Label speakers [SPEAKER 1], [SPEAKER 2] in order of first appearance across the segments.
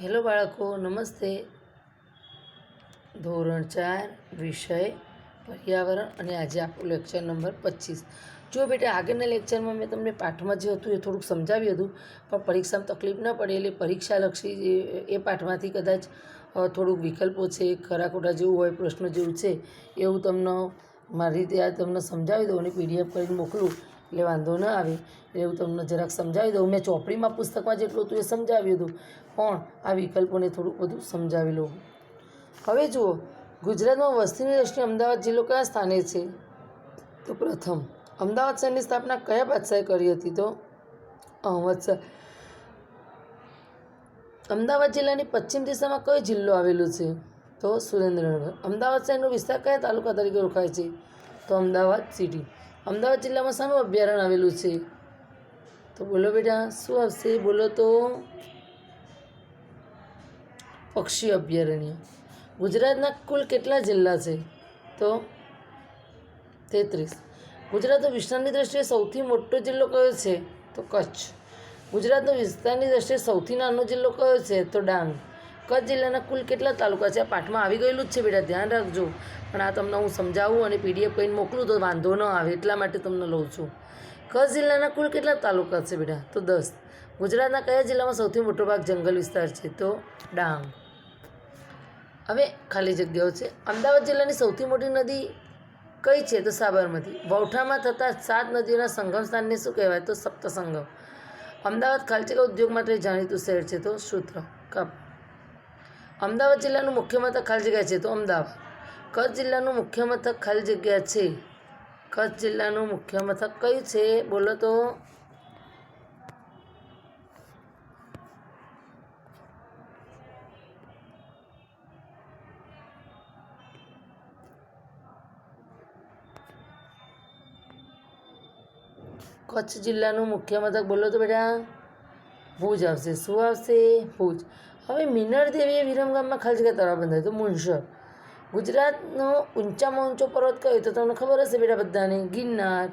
[SPEAKER 1] Hello બાળકો, નમસ્તે. ધોરણ 4 વિષય પર્યાવરણ અને આજે આપણું લેક્ચર નંબર 25. જો બેટા, આગળના લેક્ચરમાં મેં તમને પાઠમાં જે હતું એ થોડુંક સમજાવ્યું હતું, પણ પરીક્ષામાં તકલીફ ન પડે એટલે પરીક્ષાલક્ષી એ પાઠમાંથી કદાચ થોડુંક વિકલ્પો છે, ખરા ખોટા જેવું હોય, પ્રશ્નો જેવું છે એવું તમને મારી રીતે આ તમને સમજાવી દઉં અને PDF કરીને મોકલું એટલે વાંધો ન આવે. એટલે એવું તમને જરાક સમજાવી દઉં. મેં ચોપડીમાં પુસ્તકમાં જેટલું હતું એ સમજાવ્યું હતું, પણ આ વિકલ્પોને થોડુંક બધું સમજાવી લઉં. હવે જુઓ, ગુજરાતમાં વસ્તીની દ્રષ્ટિએ અમદાવાદ જિલ્લો કયા સ્થાને છે? તો પ્રથમ. અમદાવાદ શહેરની સ્થાપના કયા બાદશાહે કરી હતી? તો અહમદ શાહ. અમદાવાદ જિલ્લાની પશ્ચિમ દિશામાં કયો જિલ્લો આવેલો છે? તો સુરેન્દ્રનગર. અમદાવાદ શહેરનો વિસ્તાર કયા તાલુકા તરીકે ઓળખાય છે? તો અમદાવાદ સિટી. અમદાવાદ જિલ્લામાં શાનું અભયારણ્ય આવેલું છે? તો બોલો બેટા, શું આવશે? બોલો તો. પક્ષી અભયારણ્ય. ગુજરાતના કુલ કેટલા જિલ્લા છે? તો 33. ગુજરાતનો વિસ્તારની દ્રષ્ટિએ સૌથી મોટો જિલ્લો કયો છે? તો કચ્છ. ગુજરાતનો વિસ્તારની દ્રષ્ટિએ સૌથી નાનો જિલ્લો કયો છે? તો ડાંગ. કચ્છ જિલ્લાના કુલ કેટલા તાલુકા છે? આ પાઠમાં આવી ગયેલું જ છે બેટા, ધ્યાન રાખજો. પણ આ તમને હું સમજાવું અને PDF કરીને મોકલું તો વાંધો ન આવે, એટલા માટે તમને લઉં છું. કચ્છ જિલ્લાના કુલ કેટલા તાલુકા છે બેટા? તો 10. ગુજરાતના કયા જિલ્લામાં સૌથી મોટો ભાગ જંગલ વિસ્તાર છે? તો ડાંગ. હવે ખાલી જગ્યાઓ છે. અમદાવાદ જિલ્લાની સૌથી મોટી નદી કઈ છે? તો સાબરમતી. વૌઠામાં થતા 7 નદીઓના સંગમ સ્થાનને શું કહેવાય? તો સપ્તસંગમ. અમદાવાદ ખાલચા ઉદ્યોગ માટે જાણીતું શહેર છે? તો સૂત્ર કપ. અમદાવાદ જિલ્લાનું મુખ્ય મથક ખાલી જગ્યા છે? તો અમદાવાદ. કચ્છ જિલ્લાનું મુખ્ય મથક ખાલી જગ્યા છે? કચ્છ જિલ્લાનું મુખ્ય મથક કયું છે? બોલો તો. કચ્છ જિલ્લાનું મુખ્ય મથક બોલો તો બેટા. ભુજ આવશે. શું આવશે? ભુજ. હવે મિનળ દેવીએ વિરમગામમાં ખાલી જગ્યા તળાવ બંધાય? તો મુનશર. ગુજરાતનો ઊંચામાં ઊંચો પર્વત કયો? તો તમને ખબર હશે બેટા બધાને, ગિરનાર.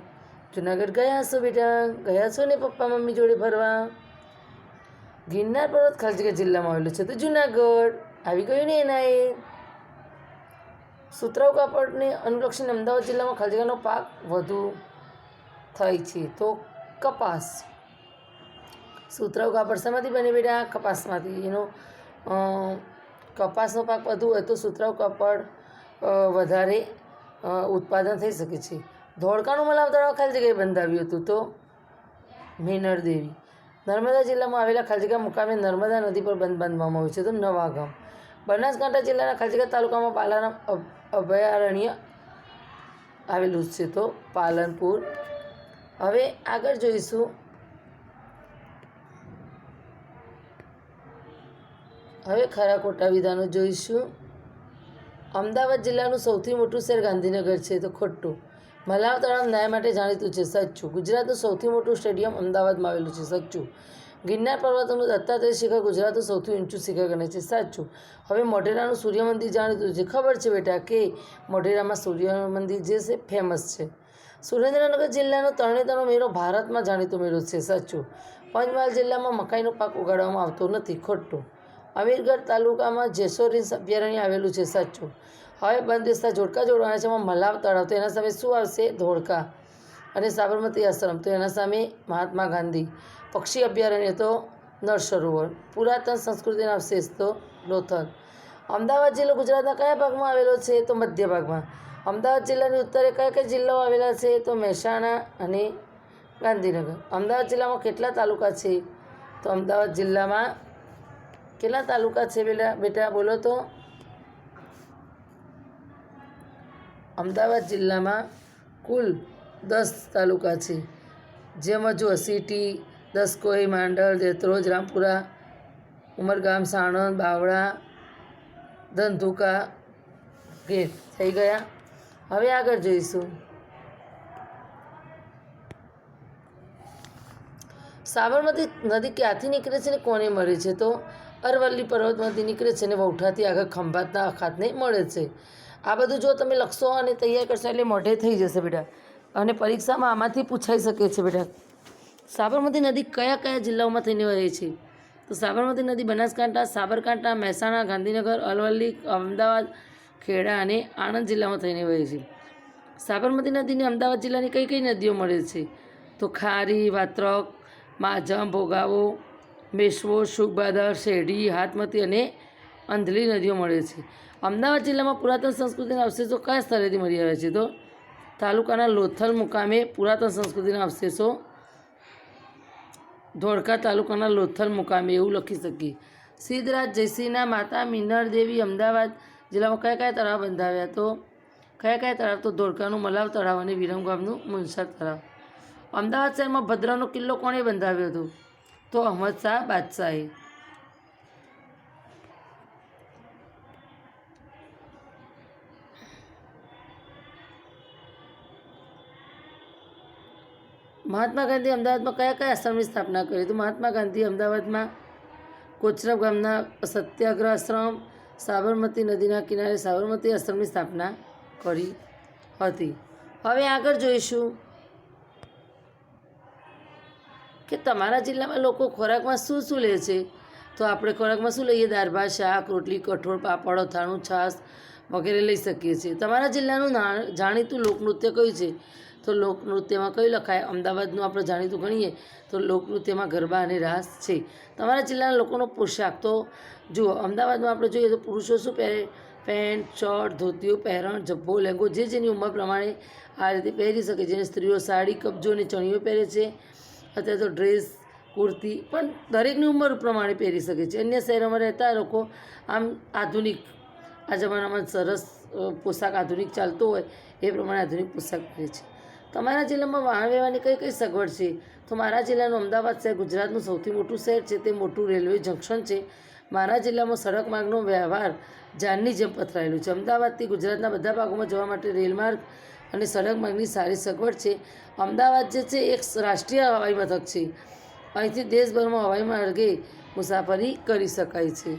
[SPEAKER 1] જુનાગઢ ગયા હશો બેટા? ગયા છો ને પપ્પા મમ્મી જોડે ફરવા? ગિરનાર પર્વત ખાલી જગ્યા જિલ્લામાં આવેલું છે? તો જુનાગઢ. આવી ગયું ને એના એ. સુતરાઉ કાપડને અનુલક્ષીને અમદાવાદ જિલ્લામાં ખાલી જગ્યાનો પાક વધુ થાય છે? તો કપાસ. સુતરાઉ કાપડ શેમાંથી બને બેટા? કપાસમાંથી. એનો કપાસનો પાક વધુ હોય તો સુતરાઉ કાપડ વધારે ઉત્પાદન થઈ શકે છે. ધોળકાનું મલાવ તળાવ ખાલી જગ્યાએ બંધાવ્યું હતું? તો મિનળ દેવી. નર્મદા જિલ્લામાં આવેલા ખાલી જગ્યા મુકામે નર્મદા નદી પર બંધ બાંધવામાં આવ્યું છે? તો નવાગામ. બનાસકાંઠા જિલ્લાના ખાલી જગ્યા તાલુકામાં પાલારામ અભયારણ્ય આવેલું છે? તો પાલનપુર. હવે આગળ જોઈશું. હવે ખરા ખોટા વિધાનો જોઈશું. અમદાવાદ જિલ્લાનું સૌથી મોટું શહેર ગાંધીનગર છે? તો ખોટું. મલાવ તળાવ ન્યાય માટે જાણીતું છે? સાચું. ગુજરાતનું સૌથી મોટું સ્ટેડિયમ અમદાવાદમાં આવેલું છે? સાચું. ગિરનાર પર્વતોનું દત્તાત્રેય શિખર ગુજરાતનું સૌથી ઊંચું શિખર ગણાય છે? સાચું. હવે મોઢેરાનું સૂર્ય મંદિર જાણીતું છે? ખબર છે બેટા કે મોઢેરામાં સૂર્ય મંદિર જે છે ફેમસ છે. સુરેન્દ્રનગર જિલ્લાનો તરણેતરનો મેળો ભારતમાં જાણીતો મેળો છે? સાચું. પંચમહાલ જિલ્લામાં મકાઈનો પાક ઉગાડવામાં આવતો નથી? ખોટું. અમીરગઢ તાલુકામાં જેસોર રીંછ અભયારણ્ય આવેલું છે? સાચું. હવે બંધ વિસ્તાર જોડકા જોડવાના છે, એમાં મલાવ તળાવ, તો એના સામે શું આવશે? ધોળકા. અને સાબરમતી આશ્રમ, તો એના સામે મહાત્મા ગાંધી. પક્ષી અભયારણ્ય, તો નળ સરોવર. પુરાતન સંસ્કૃતિના અવશેષ, તો લોથલ. અમદાવાદ જિલ્લો ગુજરાતના કયા ભાગમાં આવેલો છે? તો મધ્ય ભાગમાં. અમદાવાદ જિલ્લાની ઉત્તરે કયા કયા જિલ્લાઓ આવેલા છે? તો મહેસાણા અને ગાંધીનગર. અમદાવાદ જિલ્લામાં કેટલા તાલુકા છે? તો અમદાવાદ જિલ્લામાં કેટલા તાલુકા છે બેટા? બોલો તો. અમદાવાદ જિલ્લામાં કુલ 10 તાલુકા છે. જેમાં જો સિટી, દસકોઈ, માંડલ, દેત્રોજ, રામપુરા, ઉમરગામ, સાણંદ, બાવળા, ધંધુકા, ગેર થઈ ગયા. હવે આગળ જોઈશું. સાબરમતી નદી ક્યાંથી નીકળે છે ને કોને મળે છે? તો અરવલ્લી પર્વતમાંથી નીકળે છે અને વૌઠાથી આગળ ખંભાતના અખાતને મળે છે. આ બધું જો તમે લખશો અને તૈયાર કરશો એટલે મોઢે થઈ જશે બેટા, અને પરીક્ષામાં આમાંથી પૂછાઈ શકે છે બેટા. સાબરમતી નદી કયા કયા જિલ્લાઓમાં થઈને વહે છે? તો સાબરમતી નદી બનાસકાંઠા, સાબરકાંઠા, મહેસાણા, ગાંધીનગર, અરવલ્લી, અમદાવાદ, ખેડા અને આણંદ જિલ્લામાં થઈને વહે છે. સાબરમતી નદીને અમદાવાદ જિલ્લાની કઈ કઈ નદીઓ મળે છે? તો ખારી, વાત્રક, માઝમ, ભોગાવો, મેશ્વો, શુકબાદર, શેરડી, હાથમતી અને અંધલી નદીઓ મળે છે. અમદાવાદ જિલ્લામાં પુરાતન સંસ્કૃતિના અવશેષો કયા સ્થળેથી મળી આવ્યા છે? તો તાલુકાના લોથલ મુકામે પુરાતન સંસ્કૃતિના અવશેષો, ધોળકા તાલુકાના લોથલ મુકામે એવું લખી શકીએ. સિદ્ધરાજ જયસિંહના માતા મિનળ દેવી અમદાવાદ જિલ્લામાં કયા કયા તળાવ બંધાવ્યા? તો કયા કયા તળાવ? તો ધોળકાનું મલાવ તળાવ અને વિરમગામનું મુનસર તળાવ. અમદાવાદ શહેરમાં ભદ્રનો કિલ્લો કોણે બંધાવ્યો હતો? તો અહમદ શાહ બાદશાહે. મહાત્મા ગાંધી અમદાવાદમાં કયા કયા આશ્રમની સ્થાપના કરી? તો મહાત્મા ગાંધી અમદાવાદમાં કોચરબ ગામના સત્યાગ્રહ આશ્રમ, સાબરમતી નદીના કિનારે સાબરમતી આશ્રમની સ્થાપના કરી હતી. હવે આગળ જોઈશું કે તમારા જિલ્લામાં લોકો ખોરાકમાં શું શું લે છે? તો આપણે ખોરાકમાં શું લઈએ? દાળ ભાત, શાક, રોટલી, કઠોળ, પાપડ, અથાણું, છાશ વગેરે લઈ શકીએ છીએ. તમારા જિલ્લાનું જાણીતું લોકનૃત્ય કયું છે? તો લોકનૃત્યમાં કયું લખાય? અમદાવાદનું આપણે જાણીતું ગણીએ તો લોકનૃત્યમાં ગરબા અને રાસ છે. તમારા જિલ્લાના લોકોનો પોશાક તો જુઓ, અમદાવાદમાં આપણે જોઈએ તો પુરુષો શું પહેરે? પેન્ટ, શર્ટ, ધોતિયું, પહેરણ, જબ્બો, લેંગો જે જેની ઉંમર પ્રમાણે આ રીતે પહેરી શકે. જેને સ્ત્રીઓ સાડી, કબજો અને ચણિયો પહેરે છે. અત્યારે તો ડ્રેસ, કુર્તી પણ દરેકની ઉંમર પ્રમાણે પહેરી શકે છે. અન્ય શહેરોમાં રહેતા લોકો આમ આધુનિક, આ જમાનામાં સરસ પોશાક આધુનિક ચાલતો હોય એ પ્રમાણે આધુનિક પોશાક પહેરે છે. તમારા જિલ્લામાં વાહન વ્યવહારની કઈ કઈ સગવડ છે? તો મારા જિલ્લાનું અમદાવાદ શહેર ગુજરાતનું સૌથી મોટું શહેર છે. તે મોટું રેલવે જંકશન છે. મારા જિલ્લામાં સડક માર્ગનો વ્યવહાર જાનની જેમ પથરાયેલું છે. અમદાવાદથી ગુજરાતના બધા ભાગોમાં જવા માટે રેલમાર્ગ અને સડક માર્ગની સારી સગવડ છે. અમદાવાદ જે છે એક રાષ્ટ્રીય હવાઈ મથક છે. અહીંથી દેશભરમાં હવાઈ માર્ગે મુસાફરી કરી શકાય છે.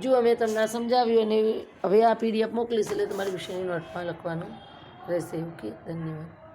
[SPEAKER 1] જો મેં તમને સમજાવ્યું અને હવે આ PDF મોકલીશ એટલે તમારે વિષયની નોટમાં લખવાનું રહેશે. ઓકે, ધન્યવાદ.